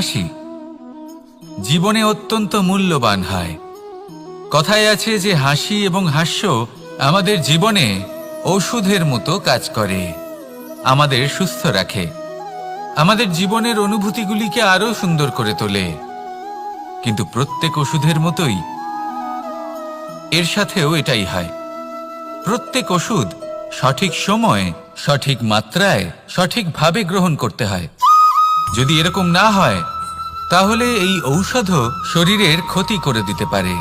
হাসি জীবনে অত্যন্ত মূল্যবান হয়। কথায় আছে যে হাসি এবং হাস্য আমাদের জীবনে ঔষধের মতো কাজ করে, আমাদের সুস্থ রাখে, আমাদের জীবনের অনুভূতিগুলিকে আরো সুন্দর করে তোলে। কিন্তু প্রত্যেক ওষুধের মতোই এর সাথেও এটাই হয়। প্রত্যেক ওষুধ সঠিক সময়ে, সঠিক মাত্রায়, সঠিকভাবে গ্রহণ করতে হয়। যদি এরকম না হয় তাহলে এই ঔষধও শরীরের ক্ষতি করে দিতে পারে।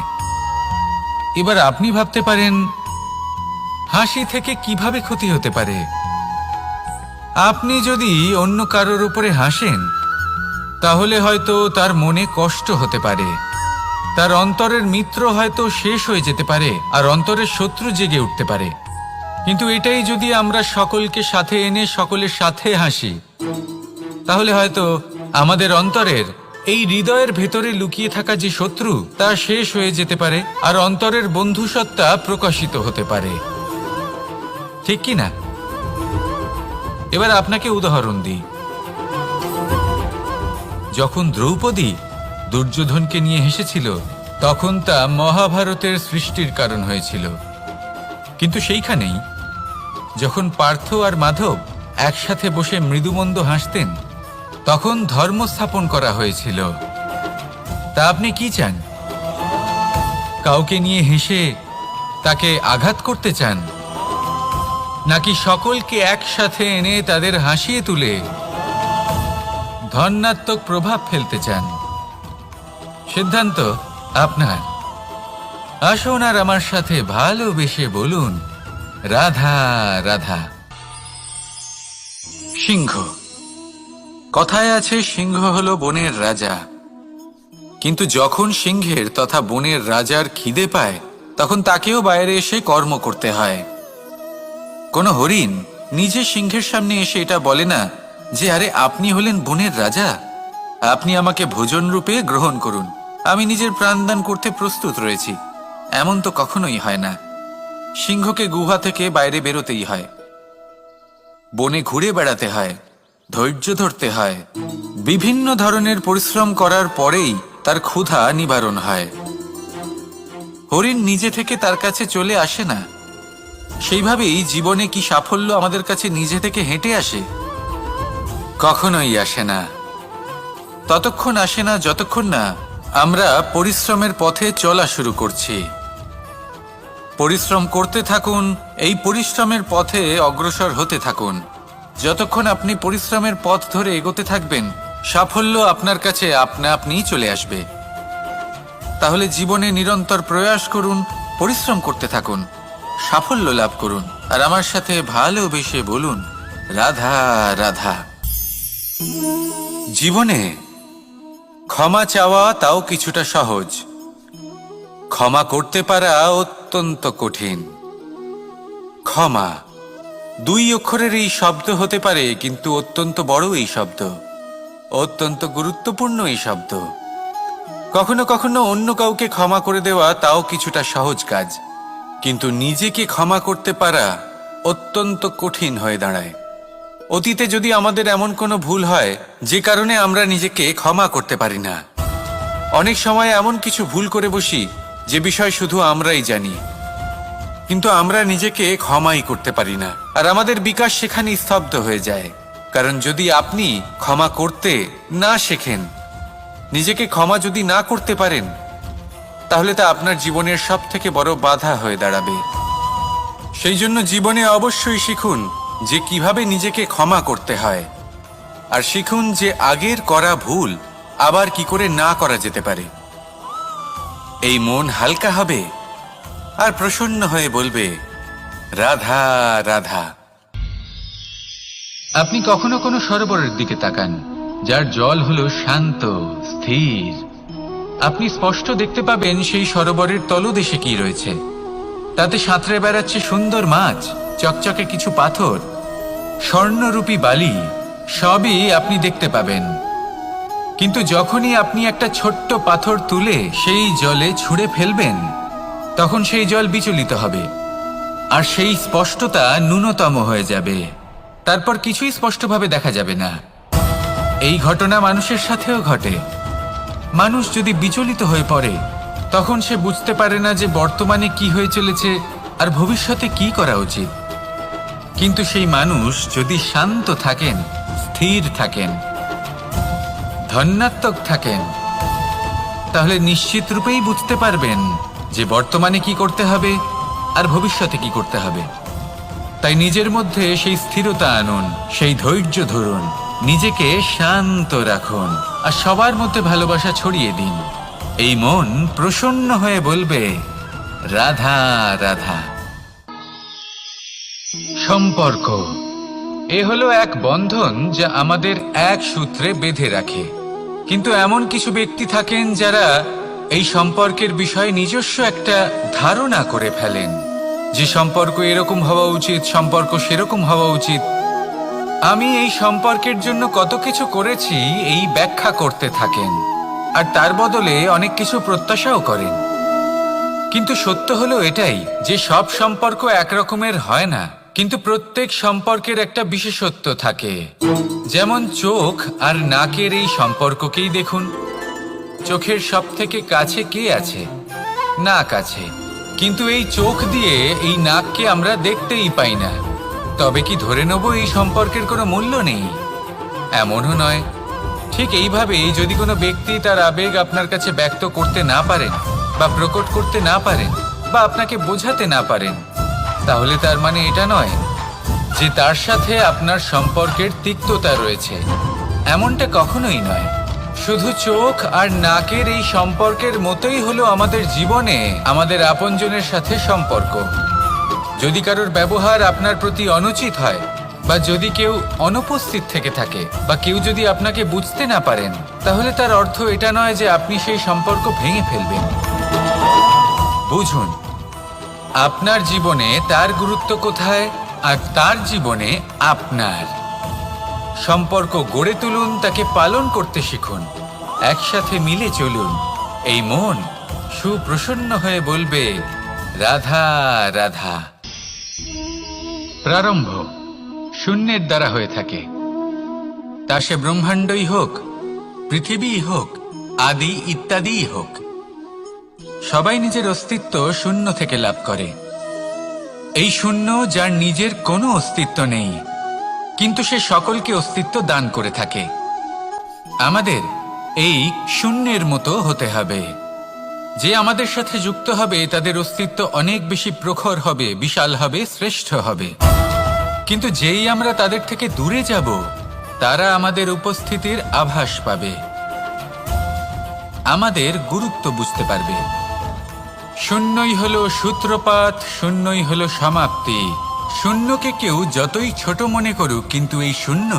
এবার আপনি ভাবতে পারেন হাসি থেকে কিভাবে ক্ষতি হতে পারে। আপনি যদি অন্য কারোর উপরে হাসেন তাহলে হয়তো তার মনে কষ্ট হতে পারে, তার অন্তরের মিত্র হয়তো শেষ হয়ে যেতে পারে, আর অন্তরের শত্রু জেগে উঠতে পারে। কিন্তু এটাই যদি আমরা সকলকে সাথে এনে সকলের সাথে হাসি, তাহলে হয়তো আমাদের অন্তরের এই হৃদয়ের ভেতরে লুকিয়ে থাকা যে শত্রু তা শেষ হয়ে যেতে পারে, আর অন্তরের বন্ধুসত্তা প্রকাশিত হতে পারে। ঠিক কি না? এবার আপনাকে উদাহরণ দিই। যখন দ্রৌপদী দুর্যোধনকে নিয়ে হেসেছিল তখন তা মহাভারতের সৃষ্টির কারণ হয়েছিল। কিন্তু সেইখানেই যখন পার্থ আর মাধব একসাথে বসে মৃদুমন্দ হাসতেন তখন ধর্ম স্থাপন করা হয়েছিল। তা আপনি কি চান? কাউকে নিয়ে হেসে তাকে আঘাত করতে চান, নাকি সকলকে একসাথে এনে তাদের হাসিয়ে তুলে ধনাত্মক প্রভাব ফেলতে চান? সিদ্ধান্ত আপনার। আসুন আর আমার সাথে ভালোবেসে বলুন রাধা রাধা। সিংহ। কথায় আছে সিংহ হলো বনের রাজা, কিন্তু যখন সিংহের তথা বনের রাজার খিদে পায় তখন তাকেও বাইরে এসে কর্ম করতে হয়। কোনো হরিণ নিজে সিংহের সামনে এসে এটা বলে না যে আরে আপনি হলেন বনের রাজা, আপনি আমাকে ভোজন রূপে গ্রহণ করুন, আমি নিজের প্রাণদান করতে প্রস্তুত রয়েছি। এমন তো কখনোই হয় না। সিংহকে গুহা থেকে বাইরে বেরোতেই হয়, বনে ঘুরে বেড়াতে হয়, ধৈর্য ধরতে হয়, বিভিন্ন ধরনের পরিশ্রম করার পরেই তার ক্ষুধা নিবারণ হয়। হরিণ নিজে থেকে তার কাছে চলে আসে না। সেইভাবেই জীবনে কি সাফল্য আমাদের কাছে নিজে থেকে হেঁটে আসে? কখনোই আসে না। ততক্ষণ আসে না যতক্ষণ না আমরা পরিশ্রমের পথে চলা শুরু করছি। পরিশ্রম করতে থাকুন, এই পরিশ্রমের পথে অগ্রসর হতে থাকুন। যতক্ষণ আপনি পরিশ্রমের পথ ধরে এগোতে থাকবেন সাফল্য আপনার কাছে আপনা আপনিই চলে আসবে। তাহলে জীবনে নিরন্তর প্রয়াস করুন, পরিশ্রম করতে থাকুন, সাফল্য লাভ করুন, আর আমার সাথে ভালোবেসে বলুন রাধা রাধা। জীবনে ক্ষমা চাওয়া তাও কিছুটা সহজ, ক্ষমা করতে পারা অত্যন্ত কঠিন। ক্ষমা দুই অক্ষরের এই শব্দ হতে পারে, কিন্তু অত্যন্ত বড় এই শব্দ, অত্যন্ত গুরুত্বপূর্ণ এই শব্দ। কখনো কখনো অন্য কাউকে ক্ষমা করে দেওয়া তাও কিছুটা সহজ কাজ, কিন্তু নিজেকে ক্ষমা করতে পারা অত্যন্ত কঠিন হয়ে দাঁড়ায়। অতীতে যদি আমাদের এমন কোনো ভুল হয় যে কারণে আমরা নিজেকে ক্ষমা করতে পারি না, অনেক সময় এমন কিছু ভুল করে বসি যে বিষয় শুধু আমরাই জানি, কিন্তু আমরা নিজেকে ক্ষমাই করতে পারি না, আর আমাদের বিকাশ সেখানে স্তব্ধ হয়ে যায়। কারণ যদি আপনি ক্ষমা করতে না শেখেন, নিজেকে ক্ষমা যদি না করতে পারেন, তাহলে তা আপনার জীবনের সব থেকে বড় বাধা হয়ে দাঁড়াবে। সেই জন্য জীবনে অবশ্যই শিখুন যে কিভাবে নিজেকে ক্ষমা করতে হয়, আর শিখুন যে আগের করা ভুল আবার কি করে না করা যেতে পারে। এই মন হালকা হবে আর প্রসন্ন হয়ে বলবে রাধা রাধা। আপনি কখনো কোনো সরোবরের দিকে তাকান যার জল হলো শান্ত, স্থির। আপনি স্পষ্ট দেখতে পাবেন সেই সরোবরের তলদেশে কি রয়েছে। তাতে সাঁতরে বেড়াচ্ছে সুন্দর মাছ, চকচকে কিছু পাথর, স্বর্ণরূপী বালি, সবই আপনি দেখতে পাবেন। কিন্তু যখনই আপনি একটা ছোট্ট পাথর তুলে সেই জলে ছুঁড়ে ফেলবেন, তখন সেই জল বিচলিত হবে আর সেই স্পষ্টতা ন্যূনতম হয়ে যাবে। তারপর কিছুই স্পষ্টভাবে দেখা যাবে না। এই ঘটনা মানুষের সাথেও ঘটে। মানুষ যদি বিচলিত হয়ে পড়ে, তখন সে বুঝতে পারে না যে বর্তমানে কি হয়ে চলেছে আর ভবিষ্যতে কি করা উচিত। কিন্তু সেই মানুষ যদি শান্ত থাকেন, স্থির থাকেন, ধন্যাত্মক থাকেন, তাহলে নিশ্চিত রূপেই বুঝতে পারবেন যে বর্তমানে কি করতে হবে আর ভবিষ্যতে কি করতে হবে। তাই নিজের মধ্যে সেই স্থিরতা আনুন, সেই ধৈর্য ধরুন, নিজেকে শান্ত রাখুন আর সবার মধ্যে ভালোবাসা ছড়িয়ে দিন। এই মন প্রসন্ন হয়ে বলবে, রাধা রাধা। সম্পর্ক এ হলো এক বন্ধন যা আমাদের এক সূত্রে বেঁধে রাখে। কিন্তু এমন কিছু ব্যক্তি থাকেন যারা এই সম্পর্কের বিষয়ে নিজস্ব একটা ধারণা করে ফেলেন যে সম্পর্ক এরকম হওয়া উচিত, সম্পর্ক সেরকম হওয়া উচিত। আমি এই সম্পর্কের জন্য কত কিছু করেছি এই ব্যাখ্যা করতে থাকেন আর তার বদলে অনেক কিছু প্রত্যাশাও করেন। কিন্তু সত্য হলো এটাই যে সব সম্পর্ক একরকমের হয় না, কিন্তু প্রত্যেক সম্পর্কের একটা বিশেষত্ব থাকে। যেমন চোখ আর নাকের এই সম্পর্ককেই দেখুন। চোখের সব থেকে কাছে কে আছে? নাক আছে। কিন্তু এই চোখ দিয়ে এই নাককে আমরা দেখতেই পাই না। তবে কি ধরে নেব এই সম্পর্কের কোনো মূল্য নেই? এমনও নয়। ঠিক এইভাবেই যদি কোনো ব্যক্তি তার আবেগ আপনার কাছে ব্যক্ত করতে না পারেন বা প্রকট করতে না পারেন বা আপনাকে বোঝাতে না পারেন, তাহলে তার মানে এটা নয় যে তার সাথে আপনার সম্পর্কের তিক্ততা রয়েছে। এমনটা কখনোই নয়। শুধু চোখ আর নাকের এই সম্পর্কের মতোই হলো আমাদের জীবনে আমাদের আপনজনের সাথে সম্পর্ক। যদি কারোর ব্যবহার আপনার প্রতি অনুচিত হয় বা যদি কেউ অনুপস্থিত থেকে থাকে বা কেউ যদি আপনাকে বুঝতে না পারেন, তাহলে তার অর্থ এটা নয় যে আপনি সেই সম্পর্ক ভেঙে ফেলবেন। বুঝুন, আপনার জীবনে তার গুরুত্ব কোথায় আর তার জীবনে আপনার। সম্পর্ক গড়ে তুলুন, তাকে পালন করতে শিখুন, একসাথে মিলে চলুন। এই মন সুপ্রসন্ন হয়ে বলবে, রাধা রাধা। প্রারম্ভ শূন্যের দ্বারা হয়ে থাকে। তা সে ব্রহ্মাণ্ডই হোক, পৃথিবীই হোক, আদি ইত্যাদিই হোক, সবাই নিজের অস্তিত্ব শূন্য থেকে লাভ করে। এই শূন্য যার নিজের কোনো অস্তিত্ব নেই, কিন্তু সে সকলকে অস্তিত্ব দান করে থাকে। আমাদের এই শূন্যের মতো হতে হবে। যে আমাদের সাথে যুক্ত হবে তাদের অস্তিত্ব অনেক বেশি প্রখর হবে, বিশাল হবে, শ্রেষ্ঠ হবে। কিন্তু যেই আমরা তাদের থেকে দূরে যাব, তারা আমাদের উপস্থিতির আভাস পাবে, আমাদের গুরুত্ব বুঝতে পারবে। শূন্যই হলো সূত্রপাত, শূন্যই হলো সমাপ্তি। শূন্যকে কেউ যতই ছোট মনে করুক, কিন্তু এই শূন্য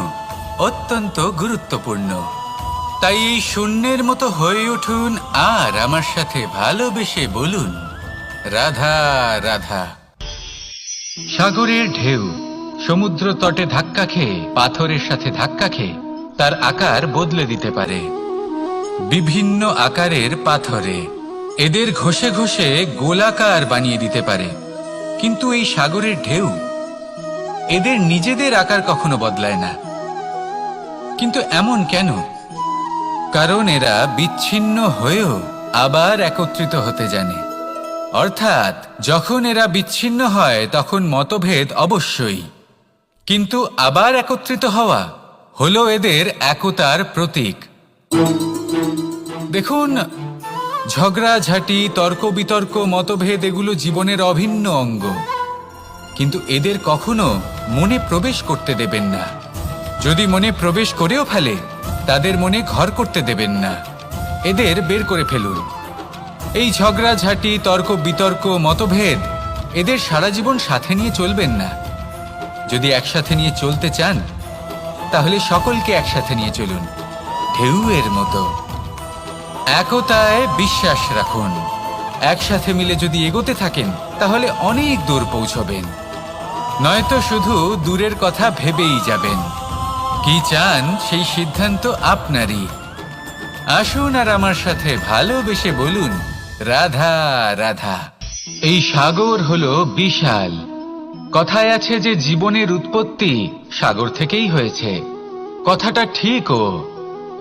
অত্যন্ত গুরুত্বপূর্ণ। তাই এই শূন্যের মতো হয়ে উঠুন আর আমার সাথে ভালোবেসে বলুন, রাধা রাধা। সাগরের ঢেউ সমুদ্র তটে ধাক্কা খেয়ে, পাথরের সাথে ধাক্কা খেয়ে তার আকার বদলে দিতে পারে। বিভিন্ন আকারের পাথরে এদের ঘষে ঘষে গোলাকার বানিয়ে দিতে পারে। কিন্তু এই সাগরের ঢেউ এদের নিজেদের আকার কখনো বদলায় না। কিন্তু এমন কেন? কারণ এরা বিচ্ছিন্ন হয়েও আবার একত্রিত হতে জানে। অর্থাৎ যখন এরা বিচ্ছিন্ন হয় তখন মতভেদ অবশ্যই, কিন্তু আবার একত্রিত হওয়া হলো এদের একতার প্রতীক। দেখুন, ঝগড়াঝাঁটি, তর্ক বিতর্ক, মতভেদ এগুলো জীবনের অভিন্ন অঙ্গ, কিন্তু এদের কখনো মনে প্রবেশ করতে দেবেন না। যদি মনে প্রবেশ করেও ফেলে, তাদের মনে ঘর করতে দেবেন না, এদের বের করে ফেলুন। এই ঝগড়াঝাঁটি, তর্ক বিতর্ক, মতভেদ এদের সারা জীবন সাথে নিয়ে চলবেন না। যদি একসাথে নিয়ে চলতে চান, তাহলে সকলকে একসাথে নিয়ে চলুন, ঢেউয়ের মতো। একতায় বিশ্বাস রাখুন। একসাথে মিলে যদি এগোতে থাকেন, তাহলে অনেক দূর পৌঁছবেন। নয়তো শুধু দূরের কথা ভেবেই যাবেন। কি চান সেই সিদ্ধান্ত আপনারই। আসুন আর আমার সাথে ভালোবেসে বলুন, রাধা রাধা। এই সাগর হলো বিশাল। কথায় আছে যে জীবনের উৎপত্তি সাগর থেকেই হয়েছে। কথাটা ঠিকও।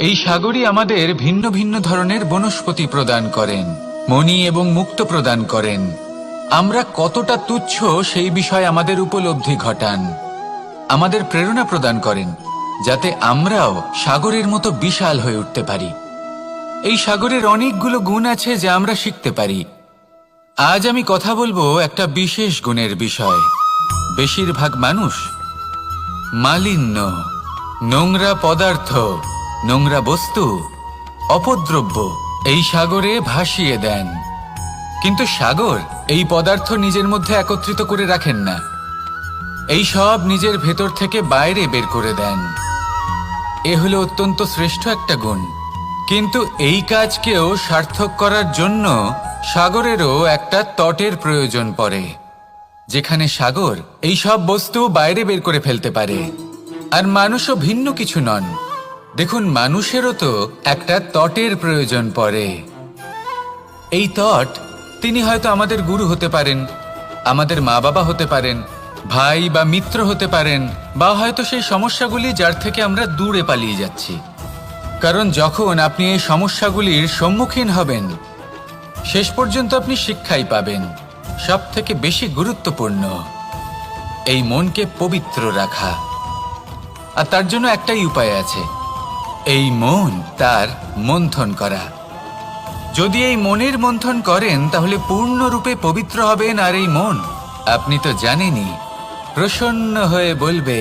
এই সাগরই আমাদের ভিন্ন ভিন্ন ধরনের বনস্পতি প্রদান করেন, মণি এবং মুক্ত প্রদান করেন। আমরা কতটা তুচ্ছ সেই বিষয়ে আমাদের উপলব্ধি ঘটান, আমাদের প্রেরণা প্রদান করেন, যাতে আমরাও সাগরের মতো বিশাল হয়ে উঠতে পারি। এই সাগরের অনেকগুলো গুণ আছে যা আমরা শিখতে পারি। আজ আমি কথা বলবো একটা বিশেষ গুণের বিষয়। বেশিরভাগ মানুষ মালিন্য, নোংরা পদার্থ, নোংরা বস্তু, অপদ্রব্য এই সাগরে ভাসিয়ে দেন। কিন্তু সাগর এই পদার্থ নিজের মধ্যে একত্রিত করে রাখেন না, এই সব নিজের ভেতর থেকে বাইরে বের করে দেন। এ হলো অত্যন্ত শ্রেষ্ঠ একটা গুণ। কিন্তু এই কাজকেও সার্থক করার জন্য সাগরেরও একটা তটের প্রয়োজন পড়ে, যেখানে সাগর এই সব বস্তু বাইরে বের করে ফেলতে পারে। আর মানুষও ভিন্ন কিছু নন। দেখুন, মানুষেরও তো একটা তটের প্রয়োজন পড়ে। এই তট, তিনি হয়তো আমাদের গুরু হতে পারেন, আমাদের মা বাবা হতে পারেন, ভাই বা মিত্র হতে পারেন, বা হয়তো সেই সমস্যাগুলি যার থেকে আমরা দূরে পালিয়ে যাচ্ছি। কারণ যখন আপনি এই সমস্যাগুলির সম্মুখীন হবেন, শেষ পর্যন্ত আপনি শিক্ষাই পাবেন। সব থেকে বেশি গুরুত্বপূর্ণ এই মনকে পবিত্র রাখা। আর তার জন্য একটাই উপায় আছে, এই মন তার মন্থন করা। যদি এই মনের মন্থন করেন তাহলে পূর্ণরূপে পবিত্র হবেন। আর এই মন, আপনি তো জানেনই, প্রসন্ন হয়ে বলবে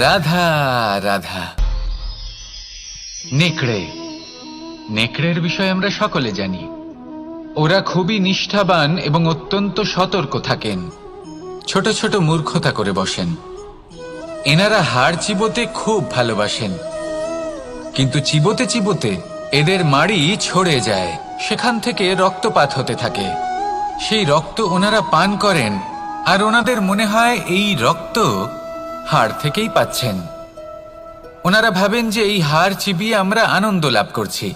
রাধা রাধা। নেকড়ে, নেকড়ের বিষয়ে আমরা সকলে জানি। ওরা খুবই নিষ্ঠাবান এবং অত্যন্ত সতর্ক থাকেন, ছোট ছোট মূর্খতা করে বসেন। এনারা হাড় চিবোতে খুব ভালোবাসেন, কিন্তু চিবোতে চিবোতে এদের মাড়ি ছড়ে যায়, সেখান থেকে রক্তপাত হতে থাকে। সেই রক্ত ওনারা পান করেন, আর ওনাদের মনে হয় এই রক্ত হাড় থেকেই পাচ্ছেন। ওনারা ভাবেন যে এই হাড় চিবিয়ে আমরা আনন্দ লাভ করছি,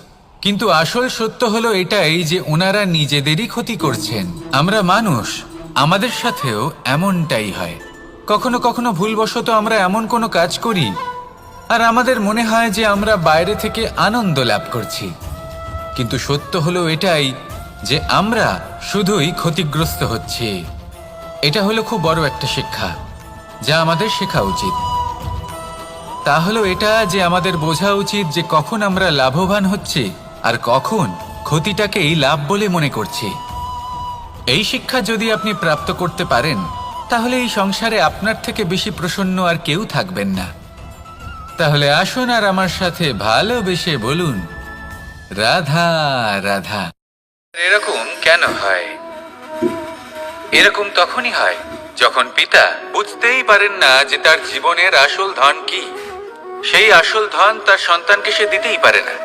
কিন্তু আসল সত্য হলো এটাই যে ওনারা নিজেদেরই ক্ষতি করছেন। আমরা মানুষ, আমাদের সাথেও এমনটাই হয়। কখনো কখনো ভুলবশত আমরা এমন কোনো কাজ করি, আর আমাদের মনে হয় যে আমরা বাইরে থেকে আনন্দ লাভ করছি, কিন্তু সত্য হলো এটাই যে আমরা শুধুই ক্ষতিগ্রস্ত হচ্ছি। এটা হলো খুব বড় একটা শিক্ষা, যা আমাদের শেখা উচিত। তা হলো এটা যে আমাদের বোঝা উচিত যে কখন আমরা লাভবান হচ্ছি আর কখন ক্ষতিটাকেই লাভ বলে মনে করছি। এই শিক্ষা যদি আপনি প্রাপ্ত করতে পারেন, তাহলে এই সংসারে আপনার থেকে বেশি প্রসন্ন আর কেউ থাকবেন না। তাহলে আসুন আর আমার সাথে ভালোবেসে বলুন রাধা রাধা। এরকম কেন হয়? এরকম তখনই হয় যখন পিতা বুঝতেই পারেন না যে তার জীবনের আসল ধন কি। সেই আসল ধন তার সন্তানকে সে দিতেই পারে না।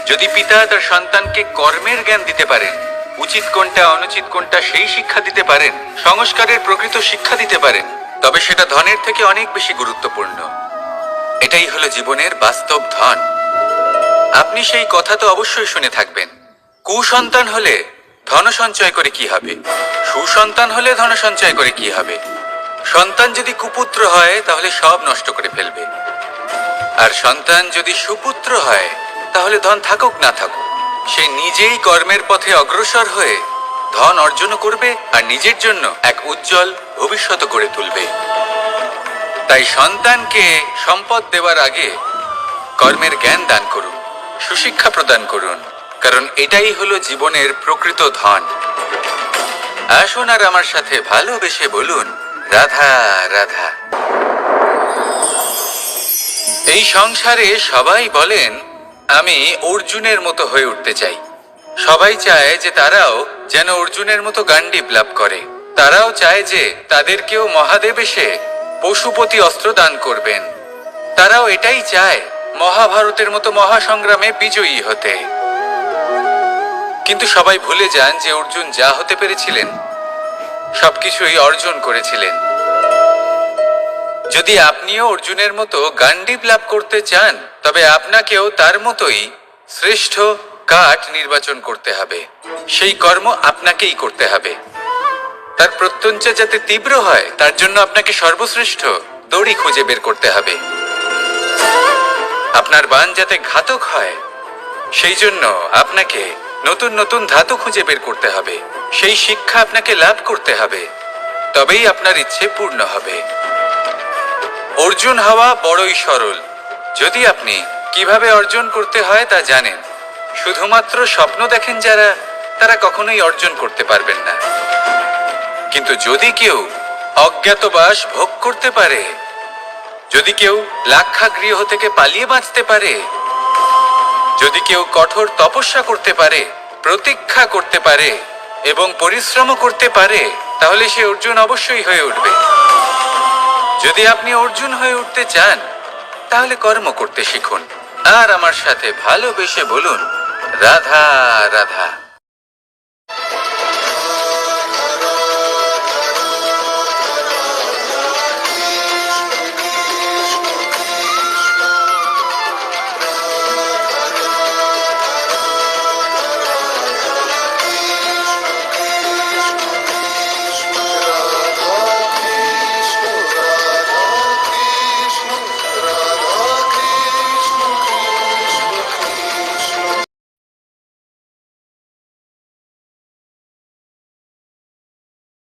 যদি পিতা তার সন্তানকে কর্মের জ্ঞান দিতে পারেন, উচিত কোনটা অনুচিত কোনটা সেই শিক্ষা দিতে পারেন, সংস্কারের প্রকৃত শিক্ষা দিতে পারেন, তবে সেটা ধনের থেকে অনেক বেশি গুরুত্বপূর্ণ। এটাই হলো জীবনের বাস্তব ধন। আপনি সেই কথা তো অবশ্যই শুনে থাকবেন, কুসন্তান হলে ধন সঞ্চয় করে কি হবে, সুসন্তান হলে ধন সঞ্চয় করে কি হবে। সন্তান যদি কুপুত্র হয় তাহলে সব নষ্ট করে ফেলবে, আর সন্তান যদি সুপুত্র হয় তাহলে ধন থাকুক না থাকুক, সে নিজেই কর্মের পথে অগ্রসর হয়ে ধন অর্জন করবে আর নিজের জন্য এক উজ্জ্বল ভবিষ্যৎ গড়ে তুলবে। তাই সন্তানকে সম্পদ দেওয়ার আগে কর্মের জ্ঞান দান করুন, সুশিক্ষা প্রদান করুন, কারণ এটাই হলো জীবনের প্রকৃত ধন। আসুন আর আমার সাথে ভালোবেসে বলুন রাধা রাধা। এই সংসারে সবাই বলেন আমি অর্জুনের মতো হয়ে উঠতে চাই। সবাই চায় যে তারাও যেন অর্জুনের মতো গান্ডীব লাভ করে। তারাও চায় যে তাদেরকেও মহাদেব এসে পশুপতি অস্ত্র দান করবেন। তারাও এটাই চায় মহাভারতের মতো মহাসংগ্রামে বিজয়ী হতে। কিন্তু সবাই ভুলে যান যে অর্জুন যা হতে পেরেছিলেন সবকিছুই অর্জন করেছিলেন। যদি আপনিও অর্জুনের মতো গান্ডীব লাভ করতে চান, তবে আপনাকেও তার মতোই শ্রেষ্ঠ কাঠ নির্বাচন করতে হবে। সেই কর্ম আপনাকেই করতে হবে। তার প্রত্যঞ্চা যাতে তীব্র হয় তার জন্য আপনাকে সর্বশ্রেষ্ঠ দড়ি খুঁজে বের করতে হবে। আপনার বাণ যাতে ঘাতক হয় সেই জন্য আপনাকে নতুন নতুন ধাতু খুঁজে বের করতে হবে। সেই শিক্ষা আপনাকে লাভ করতে হবে, তবেই আপনার ইচ্ছে পূর্ণ হবে। অর্জুন হওয়া বড়ই সরল, যদি আপনি কিভাবে অর্জন করতে হয় তা জানেন। শুধুমাত্র স্বপ্ন দেখেন যারা, তারা কখনোই অর্জন করতে পারবেন না। কিন্তু যদি কেউ অজ্ঞাতবাস ভোগ করতে পারে, যদি কেউ লাক্ষাগৃহ থেকে পালিয়ে বাঁচতে পারে, যদি কেউ কঠোর তপস্যা করতে পারে, প্রতীক্ষা করতে পারে এবং পরিশ্রম করতে পারে, তাহলে সে অর্জুন অবশ্যই হয়ে উঠবে। যদি আপনি অর্জুন হয়ে উঠতে চান, তাহলে কর্ম করতে শিখুন আর আমার সাথে ভালোবেসে বলুন, রাধা রাধা।